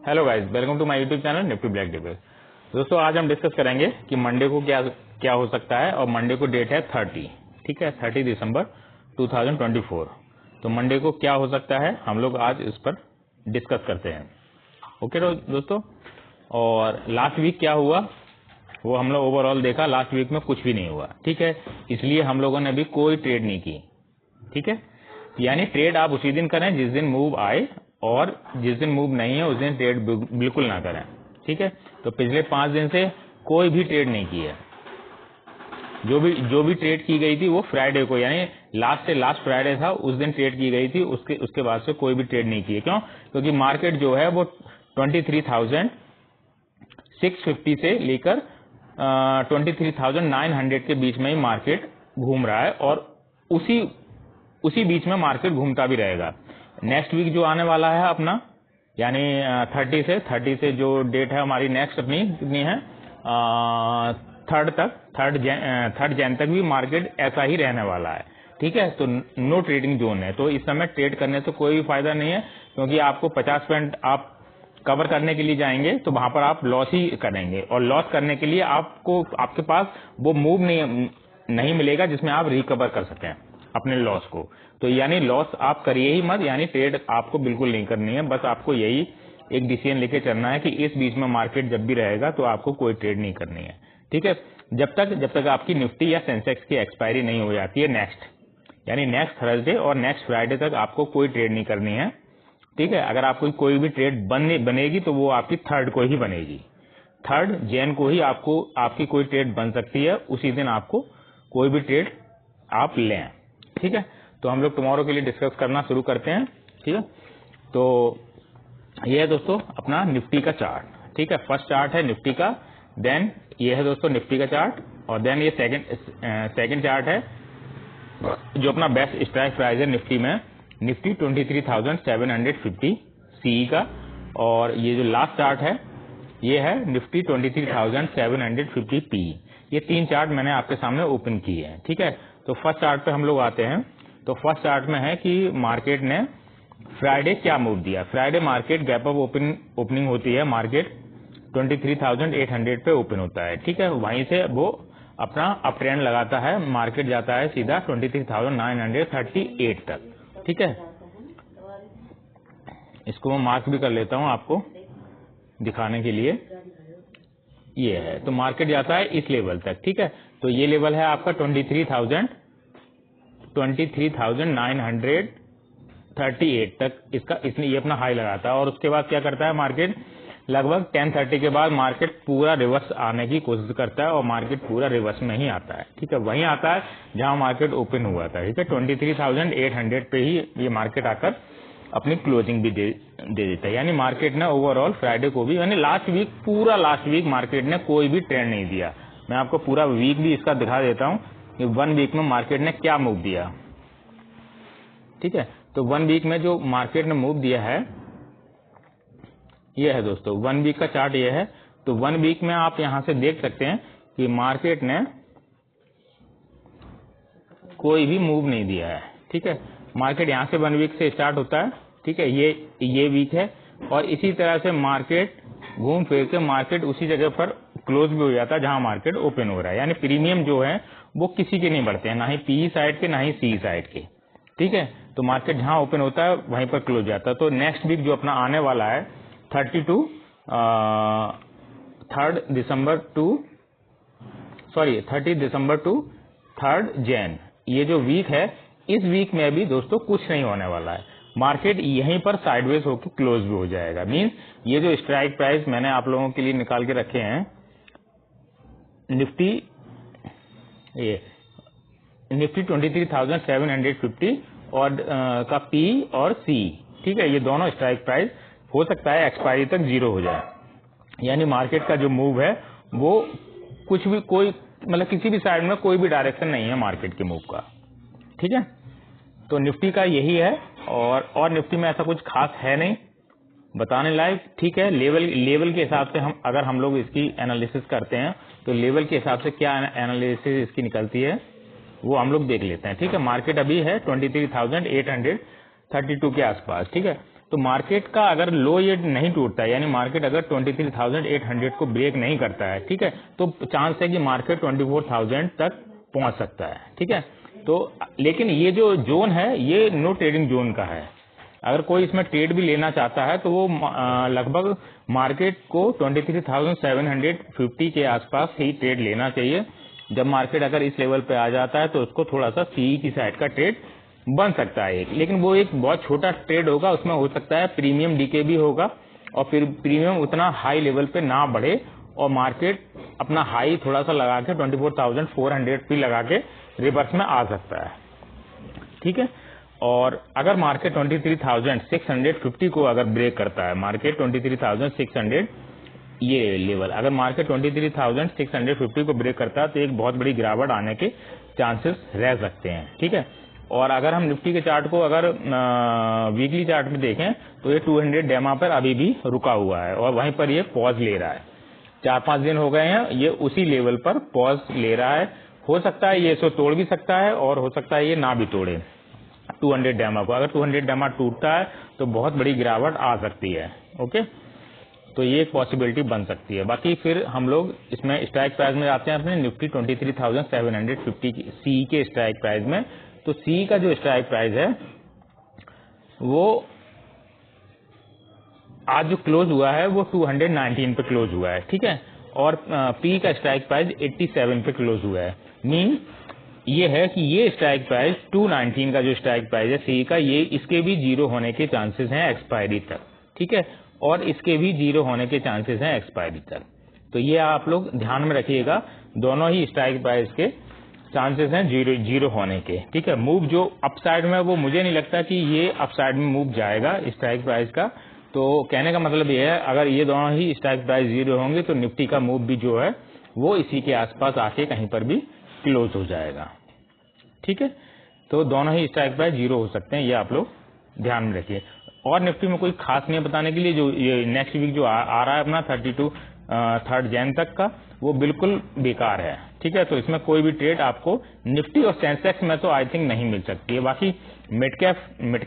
Hello guys, welcome to my YouTube channel Nifty Black Devil. दोस्तों आज हम discuss करेंगे कि मंडे को क्या क्या हो सकता है और मंडे को डेट है 30, ठीक है, 30 दिसंबर 2024। तो मंडे को क्या हो सकता है हम लोग आज इस पर डिस्कस करते हैं। ओके दोस्तों, और लास्ट वीक क्या हुआ वो हम लोग ओवरऑल देखा। लास्ट वीक में कुछ भी नहीं हुआ, ठीक है, इसलिए हम लोगों ने अभी कोई ट्रेड नहीं की, ठीक है। यानी ट्रेड आप उसी दिन करें जिस दिन मूव आए, और जिस दिन मूव नहीं है उस दिन ट्रेड बिल्कुल ना करें, ठीक है। तो पिछले 5 दिन से कोई भी ट्रेड नहीं की है। जो भी ट्रेड की गई थी वो फ्राइडे को, यानी लास्ट से लास्ट फ्राइडे था उस दिन ट्रेड की गई थी। उसके बाद से कोई भी ट्रेड नहीं की है। क्यों? क्योंकि मार्केट जो है वो 23,650 से लेकर 23,900 के बीच में ही मार्केट घूम रहा है, और उसी बीच में मार्केट घूमता भी रहेगा। नेक्स्ट वीक जो आने वाला है अपना, यानी 30 से जो डेट है हमारी नेक्स्ट अपनी कितनी है, 3 जैन तक भी मार्केट ऐसा ही रहने वाला है, ठीक है। तो नो ट्रेडिंग जोन है, तो इस समय ट्रेड करने से कोई भी फायदा नहीं है, क्योंकि आपको 50% आप कवर करने के लिए जाएंगे तो वहां पर आप लॉस ही करेंगे, और लॉस करने के लिए आपके पास वो मूव नहीं मिलेगा जिसमें आप रिकवर कर सकें अपने लॉस को। तो यानी लॉस आप करिए ही मत, यानी ट्रेड आपको बिल्कुल नहीं करनी है। बस आपको यही एक डिसीजन लेके चलना है कि इस बीच में मार्केट जब भी रहेगा तो आपको कोई ट्रेड नहीं करनी है, ठीक है। जब तक आपकी निफ्टी या सेंसेक्स की एक्सपायरी नहीं हो जाती है यानी नेक्स्ट थर्सडे और नेक्स्ट फ्राइडे तक आपको कोई ट्रेड नहीं करनी है, ठीक है। अगर आपको कोई भी ट्रेड बनेगी तो वो आपकी 3rd को ही बनेगी। 3 जैन को ही आपकी कोई ट्रेड बन सकती है। उसी दिन आपको कोई भी ट्रेड आप लें, ठीक है। तो हम लोग टुमारो के लिए डिस्कस करना शुरू करते हैं, ठीक है। तो ये है दोस्तों अपना निफ्टी का चार्ट, ठीक है। फर्स्ट चार्ट है निफ्टी का, देन ये है दोस्तों निफ्टी का चार्ट, और देन ये सेकंड चार्ट है जो अपना बेस्ट स्ट्राइक प्राइस है निफ्टी में, निफ्टी 23,750 सीई का। और ये जो लास्ट चार्ट है ये है निफ्टी 23,750 पी। ये 3 चार्ट मैंने आपके सामने ओपन किए हैं, ठीक है। तो फर्स्ट चार्ट पे हम लोग आते हैं। तो फर्स्ट चार्ट में है कि मार्केट ने फ्राइडे क्या मूव दिया। Friday market gap up opening होती है, मार्केट 23,800 पे ओपन होता है, ठीक है। वहीं से वो अपना अप ट्रेंड लगाता है, मार्केट जाता है सीधा 23,938 तक, ठीक है। इसको मैं मार्क भी कर लेता हूं आपको दिखाने के लिए। ये है, तो मार्केट जाता है इस लेवल तक, ठीक है। तो ये लेवल है आपका 23,938 तक, इसने ये अपना हाई लगाता है। और उसके बाद क्या करता है मार्केट, लगभग 10:30 के बाद मार्केट पूरा रिवर्स आने की कोशिश करता है, और मार्केट पूरा रिवर्स में ही आता है, ठीक है। वहीं आता है जहां मार्केट ओपन हुआ था, ठीक है। 23,800 पे ही ये मार्केट आकर अपनी क्लोजिंग भी दे देता है। यानी मार्केट ने ओवरऑल फ्राइडे को भी, यानी पूरा लास्ट वीक मार्केट ने कोई भी ट्रेंड नहीं दिया। मैं आपको पूरा वीक भी इसका दिखा देता हूं कि 1 वीक में मार्केट ने क्या मूव दिया, ठीक है। तो 1 वीक में जो मार्केट ने मूव दिया है ये है दोस्तों 1 वीक का चार्ट ये है। तो 1 वीक में आप यहां से देख सकते हैं कि मार्केट ने कोई भी मूव नहीं दिया है, ठीक है। मार्केट यहां से 1 वीक से स्टार्ट होता है, ठीक है। ये वीक है, और इसी तरह से मार्केट घूम फिर के मार्केट उसी जगह पर क्लोज भी हो जाता है जहां मार्केट ओपन हो रहा है। यानी प्रीमियम जो है वो किसी के नहीं बढ़ते हैं, ना ही पी साइड के ना ही सी साइड के, ठीक है। तो मार्केट जहां ओपन होता है वहीं पर क्लोज जाता है। तो नेक्स्ट वीक जो अपना आने वाला है 3 दिसंबर टू 3 जैन, ये जो वीक है, इस वीक में भी दोस्तों कुछ नहीं होने वाला है। मार्केट यहीं पर साइडवेज होकर क्लोज भी हो जाएगा। मींस ये जो स्ट्राइक प्राइस मैंने आप लोगों के लिए निकाल के रखे हैं, निफ्टी 23,750 और का पी और सी, ठीक है। ये दोनों स्ट्राइक प्राइस हो सकता है एक्सपायरी तक 0 हो जाए। यानी मार्केट का जो मूव है वो मतलब किसी भी साइड में कोई भी डायरेक्शन नहीं है मार्केट के मूव का, ठीक है। तो निफ्टी का यही है, और निफ्टी में ऐसा कुछ खास है नहीं बताने लायक, ठीक है। लेवल के हिसाब से अगर हम लोग इसकी एनालिसिस करते हैं तो लेवल के हिसाब से क्या एनालिसिस इसकी निकलती है वो हम लोग देख लेते हैं, ठीक है। मार्केट अभी है 23,832 के आसपास, ठीक है। तो मार्केट का अगर लो ये नहीं टूटता है, यानी मार्केट अगर 23,800 को ब्रेक नहीं करता है, ठीक है, तो चांस है कि मार्केट 24,000 तक पहुंच सकता है, ठीक है। तो लेकिन ये जो जोन है ये नो ट्रेडिंग जोन का है। अगर कोई इसमें ट्रेड भी लेना चाहता है तो वो लगभग मार्केट को 23,750 के आसपास ही ट्रेड लेना चाहिए। जब मार्केट अगर इस लेवल पे आ जाता है तो उसको थोड़ा सा सीई की साइड का ट्रेड बन सकता है लेकिन वो एक बहुत छोटा ट्रेड होगा, उसमें हो सकता है प्रीमियम डीके भी होगा और फिर प्रीमियम उतना हाई लेवल पे ना बढ़े और मार्केट अपना हाई थोड़ा सा लगा के 24,400 भी लगा के रिवर्स में आ सकता है, ठीक है। और अगर मार्केट 23,650 को अगर ब्रेक करता है, मार्केट 23,600 ये लेवल अगर मार्केट 23,650 को ब्रेक करता है तो एक बहुत बड़ी गिरावट आने के चांसेस रह सकते हैं, ठीक है। और अगर हम निफ्टी के चार्ट को अगर वीकली चार्ट में देखें तो ये 200 डेमा पर अभी भी रुका हुआ है और वहीं पर ये पॉज ले रहा है। 4-5 दिन हो गए हैं ये उसी लेवल पर पॉज ले रहा है। हो सकता है ये इसको तोड़ भी सकता है और हो सकता है ये ना भी तोड़े 200 डेमा को। अगर 200 डेमा टूटता है तो बहुत बड़ी गिरावट आ सकती है, ओके। तो ये एक पॉसिबिलिटी बन सकती है। बाकी फिर हम लोग इसमें स्ट्राइक प्राइस में आते हैं अपने निफ्टी 23,750 सी के स्ट्राइक प्राइस में। तो सी का जो स्ट्राइक प्राइस है वो आज जो क्लोज हुआ है वो 219 पे क्लोज हुआ है, ठीक है। और पी का स्ट्राइक प्राइस 87 पे क्लोज हुआ है। मीन ये है कि ये स्ट्राइक प्राइस 219 का जो स्ट्राइक प्राइस है सी का, ये इसके भी जीरो होने के चांसेस हैं एक्सपायरी तक, ठीक है। और इसके भी जीरो होने के चांसेस हैं एक्सपायरी तक। तो ये आप लोग ध्यान में रखिएगा, दोनों ही स्ट्राइक प्राइस के चांसेस हैं जीरो होने के, ठीक है। मूव जो अपसाइड में वो मुझे नहीं लगता कि ये अपसाइड में मूव जाएगा स्ट्राइक प्राइस का। तो कहने का मतलब ये है अगर ये दोनों ही स्ट्राइक प्राइस जीरो होंगे तो निफ्टी का मूव भी जो है वो इसी के आसपास आके कहीं पर भी क्लोज हो जाएगा, ठीक है। तो दोनों ही स्ट्राइक प्राइस जीरो हो सकते हैं, ये आप लोग ध्यान में रखिए। और निफ्टी में कोई खास नहीं बताने के लिए, जो ये नेक्स्ट वीक जो आ रहा है अपना 3 जैन तक का, वो बिल्कुल बेकार है, ठीक है। तो इसमें कोई भी ट्रेड आपको निफ्टी और सेंसेक्स में तो आई थिंक नहीं मिल सकती है। बाकी mid cap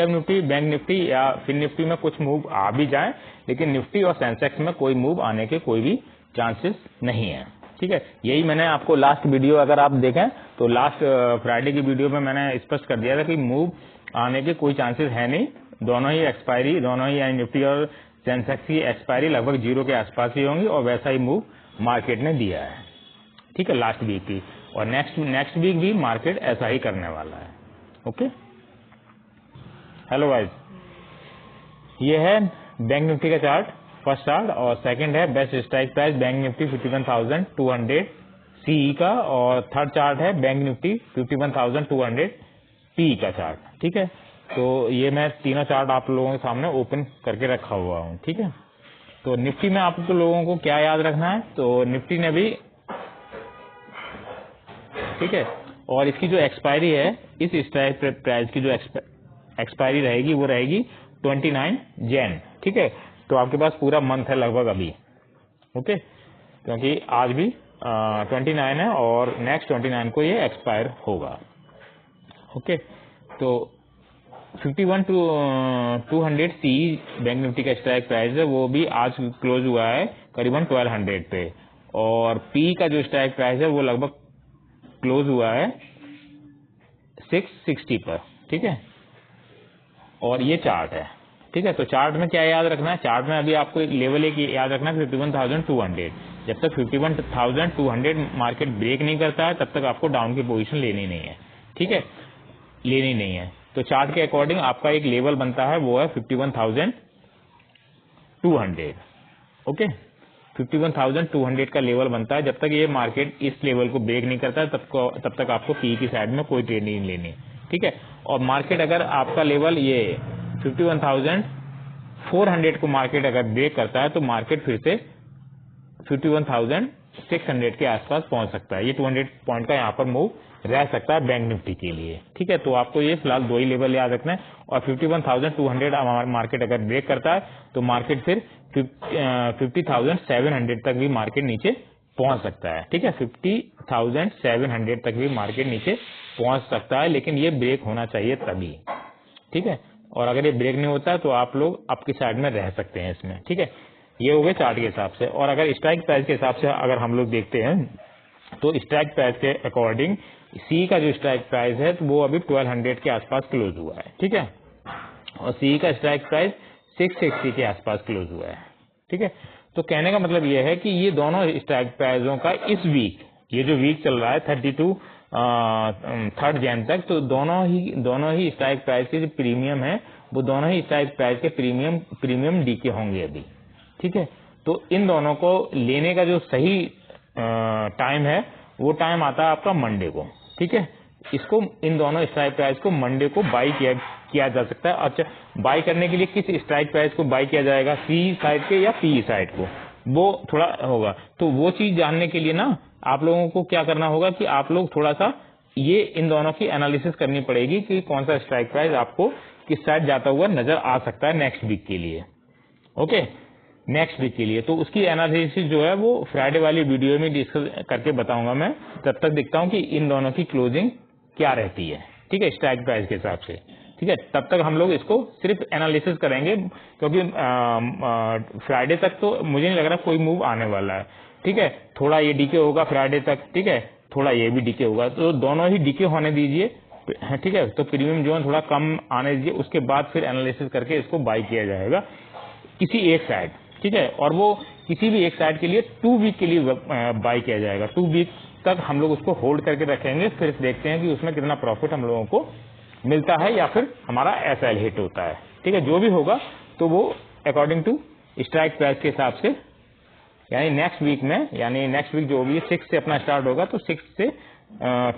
Nifty, bank Nifty या फिर निफ्टी में कुछ मूव आ भी जाए, लेकिन निफ्टी और सेंसेक्स में कोई मूव आने के कोई भी चांसेस नहीं है, ठीक है। यही मैंने आपको लास्ट वीडियो अगर आप देखें तो लास्ट फ्राइडे की वीडियो में मैंने स्पष्ट कर दिया था कि मूव आने के कोई चांसेस है नहीं। दोनों ही एक्सपायरी, दोनों ही यानी निफ्टी और सेंसेक्स की एक्सपायरी लगभग जीरो के आसपास ही होंगी और वैसा ही मूव मार्केट ने दिया है, ठीक है, लास्ट वीक की। और नेक्स्ट वीक भी मार्केट ऐसा ही करने वाला है, ओके। हेलो गाइस, ये है बैंक निफ्टी का चार्ट, फर्स्ट चार्ट, और सेकंड है best strike price bank Nifty 51,200 CE का, और थर्ड चार्ट है बैंक निफ्टी 51,200 पी का चार्ट, ठीक है। तो ये मैं तीनों चार्ट आप लोगों के सामने ओपन करके रखा हुआ हूँ, ठीक है। तो निफ्टी में आप लोगों को क्या याद रखना है, तो निफ्टी ने भी, ठीक है, और इसकी जो एक्सपायरी है, इस स्ट्राइक प्राइस की जो एक्सपायरी रहेगी वो रहेगी 29 जैन, ठीक है। तो आपके पास पूरा मंथ है लगभग अभी, ओके, क्योंकि आज भी 29 है और नेक्स्ट 29 को ये एक्सपायर होगा, ओके। तो 51,200 सी बैंक निफ्टी का स्ट्राइक प्राइस है, वो भी आज क्लोज हुआ है करीबन 1200 पे, और पी का जो स्ट्राइक प्राइस है वो लगभग क्लोज हुआ है 660 पर, ठीक है। और ये चार्ट है, ठीक है। तो चार्ट में क्या याद रखना है, चार्ट में अभी आपको एक लेवल एक याद रखना है 51,200। जब तक 51,200 मार्केट ब्रेक नहीं करता है तब तक आपको डाउन की पोजीशन लेनी नहीं है, ठीक है, लेनी नहीं है। तो चार्ट के अकॉर्डिंग आपका एक लेवल बनता है, वो है 51,200, ओके। 51,200 का लेवल बनता है। जब तक ये मार्केट इस लेवल को ब्रेक नहीं करता है तब तक आपको पी की साइड में कोई ट्रेड नहीं लेनी, ठीक है। और मार्केट अगर आपका लेवल ये 51,400 को मार्केट अगर ब्रेक करता है तो मार्केट फिर से 51,600 के आसपास पहुंच सकता है। ये 200 पॉइंट का यहाँ पर मूव रह सकता है बैंक निफ्टी के लिए, ठीक है। तो आपको ये फिलहाल दो ही लेवल याद रखना है। और 51,200 मार्केट अगर ब्रेक करता है तो मार्केट फिर 50,700 तक भी मार्केट नीचे पहुंच सकता है, ठीक है। 50,700 तक भी मार्केट नीचे पहुंच सकता है, लेकिन ये ब्रेक होना चाहिए तभी, ठीक है। और अगर ये ब्रेक नहीं होता है तो आप लोग अप की साइड में रह सकते हैं इसमें। ठीक है, ये हो गए चार्ट के हिसाब से। और अगर स्ट्राइक प्राइस के हिसाब से अगर हम लोग देखते हैं तो स्ट्राइक प्राइस के अकॉर्डिंग सी का जो स्ट्राइक प्राइस है तो वो अभी 1200 के आसपास क्लोज हुआ है। ठीक है, और सी का स्ट्राइक प्राइस 660 के आसपास क्लोज हुआ है। ठीक है, तो कहने का मतलब ये है कि ये दोनों स्ट्राइक प्राइसों का इस वीक, ये जो वीक चल रहा है 32 3rd जैन तक, तो दोनों ही स्ट्राइक प्राइस के जो प्रीमियम है वो दोनों ही स्ट्राइक प्राइस के प्रीमियम डीके होंगे अभी। ठीक है, तो इन दोनों को लेने का जो सही टाइम है वो टाइम आता है आपका मंडे को। ठीक है, इसको इन दोनों स्ट्राइक प्राइस को मंडे को बाई किया जा सकता है। अच्छा, बाई करने के लिए किस स्ट्राइक प्राइस को बाई किया जाएगा, सी साइड के या पी साइड को, वो थोड़ा होगा। तो वो चीज जानने के लिए ना आप लोगों को क्या करना होगा कि आप लोग थोड़ा सा ये इन दोनों की एनालिसिस करनी पड़ेगी कि कौन सा स्ट्राइक प्राइस आपको किस साइड जाता हुआ नजर आ सकता है नेक्स्ट वीक के लिए। ओके, नेक्स्ट वीक के लिए तो उसकी एनालिसिस जो है वो फ्राइडे वाली वीडियो में डिस्कस करके बताऊंगा मैं। तब तक देखता हूं कि इन दोनों की क्लोजिंग क्या रहती है। ठीक है, स्ट्राइक प्राइस के हिसाब से। ठीक है, तब तक हम लोग इसको सिर्फ एनालिसिस करेंगे, क्योंकि फ्राइडे तक तो मुझे नहीं लग रहा कोई मूव आने वाला है। ठीक है, थोड़ा ये डीके होगा फ्राइडे तक। ठीक है, थोड़ा ये भी डीके होगा, तो दोनों ही डीके होने दीजिए। ठीक है, तो प्रीमियम जोन थोड़ा कम आने दीजिए, उसके बाद फिर एनालिसिस करके इसको बाई किया जाएगा किसी एक साइड। ठीक है, और वो किसी भी एक साइड के लिए 2 वीक के लिए बाई किया जाएगा। 2 वीक तक हम लोग उसको होल्ड करके रखेंगे, फिर देखते हैं कि उसमें कितना प्रॉफिट हम लोगों को मिलता है या फिर हमारा एसएल हिट होता है। ठीक है, जो भी होगा तो वो अकॉर्डिंग टू स्ट्राइक प्राइस के हिसाब से, यानी नेक्स्ट वीक में, यानी नेक्स्ट वीक जो भी 6 से अपना स्टार्ट होगा तो 6 से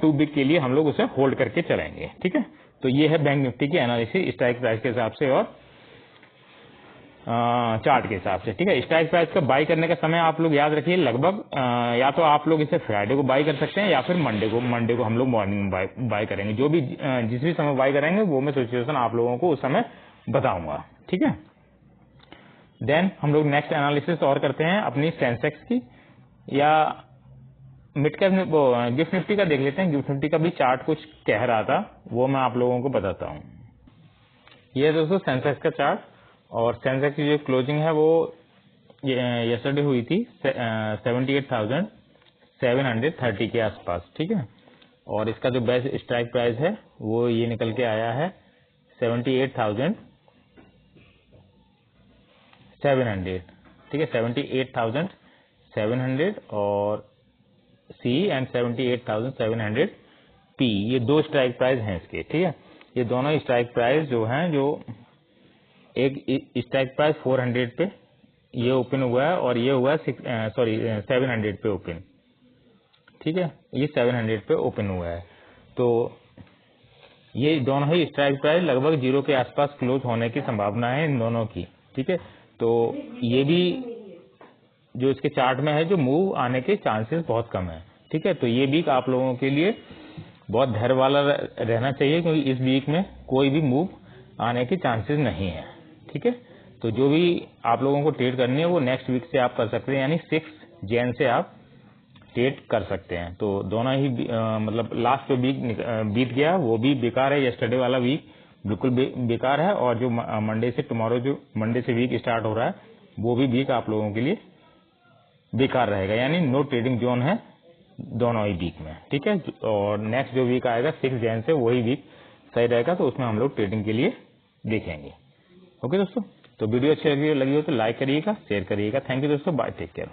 2 वीक के लिए हम लोग उसे होल्ड करके चलेंगे। ठीक है, तो ये है बैंक निफ्टी की एनालिसिस स्ट्राइक प्राइस के हिसाब से और चार्ट के हिसाब से। ठीक है, स्ट्राइक प्राइस का बाई करने का समय आप लोग याद रखिए, लगभग या तो आप लोग इसे फ्राइडे को बाई कर सकते हैं या फिर मंडे को हम लोग मॉर्निंग में बाई करेंगे। जो भी जिस भी समय बाई करेंगे वो मैं सिचुएशन आप लोगों को उस समय बताऊंगा। ठीक है, देन हम लोग नेक्स्ट एनालिसिस और करते हैं अपनी सेंसेक्स की या मिड कैप गिफ्ट निफ्टी का देख लेते हैं। गिफ्ट निफ्टी का भी चार्ट कुछ कह रहा था, वो मैं आप लोगों को बताता हूँ। ये दोस्तों सेंसेक्स का चार्ट, और सेंसेक्स की जो क्लोजिंग है वो यस्टरडे हुई थी 78,730 के आसपास। ठीक है, और इसका जो बेस्ट स्ट्राइक प्राइस है वो ये निकल के आया है 78,700। ठीक है, 78,700 और सी एंड 78,700 पी, ये 2 स्ट्राइक प्राइस हैं इसके। ठीक है, ये दोनों स्ट्राइक प्राइस जो हैं, जो एक स्ट्राइक प्राइस 400 पे ये ओपन हुआ है और ये हुआ है 700 पे ओपन। ठीक है, ये 700 पे ओपन हुआ है, तो ये दोनों ही स्ट्राइक प्राइस लगभग 0 के आसपास क्लोज होने की संभावना है इन दोनों की। ठीक है, तो ये भी जो इसके चार्ट में है, जो मूव आने के चांसेस बहुत कम है। ठीक है, तो ये वीक आप लोगों के लिए बहुत धैर्य वाला रहना चाहिए, क्योंकि इस वीक में कोई भी मूव आने के चांसेस नहीं है। ठीक है, तो जो भी आप लोगों को ट्रेड करनी है वो नेक्स्ट वीक से आप कर सकते हैं, यानी 6 जैन से आप ट्रेड कर सकते हैं। तो दोनों ही मतलब लास्ट जो वीक बीत गया वो भी बेकार है, यस्टरडे वाला वीक बिल्कुल बेकार है, और जो मंडे से टुमारो जो मंडे से वीक स्टार्ट हो रहा है वो भी वीक आप लोगों के लिए बेकार रहेगा, यानी नो ट्रेडिंग जोन है दोनों ही वीक में। ठीक है, और नेक्स्ट जो वीक आएगा 6 जैन से वही वीक सही रहेगा, तो उसमें हम लोग ट्रेडिंग के लिए देखेंगे। ओके दोस्तों, तो वीडियो अच्छी लगी हो तो लाइक करिएगा, शेयर करिएगा। थैंक यू दोस्तों, बाय, टेक केयर।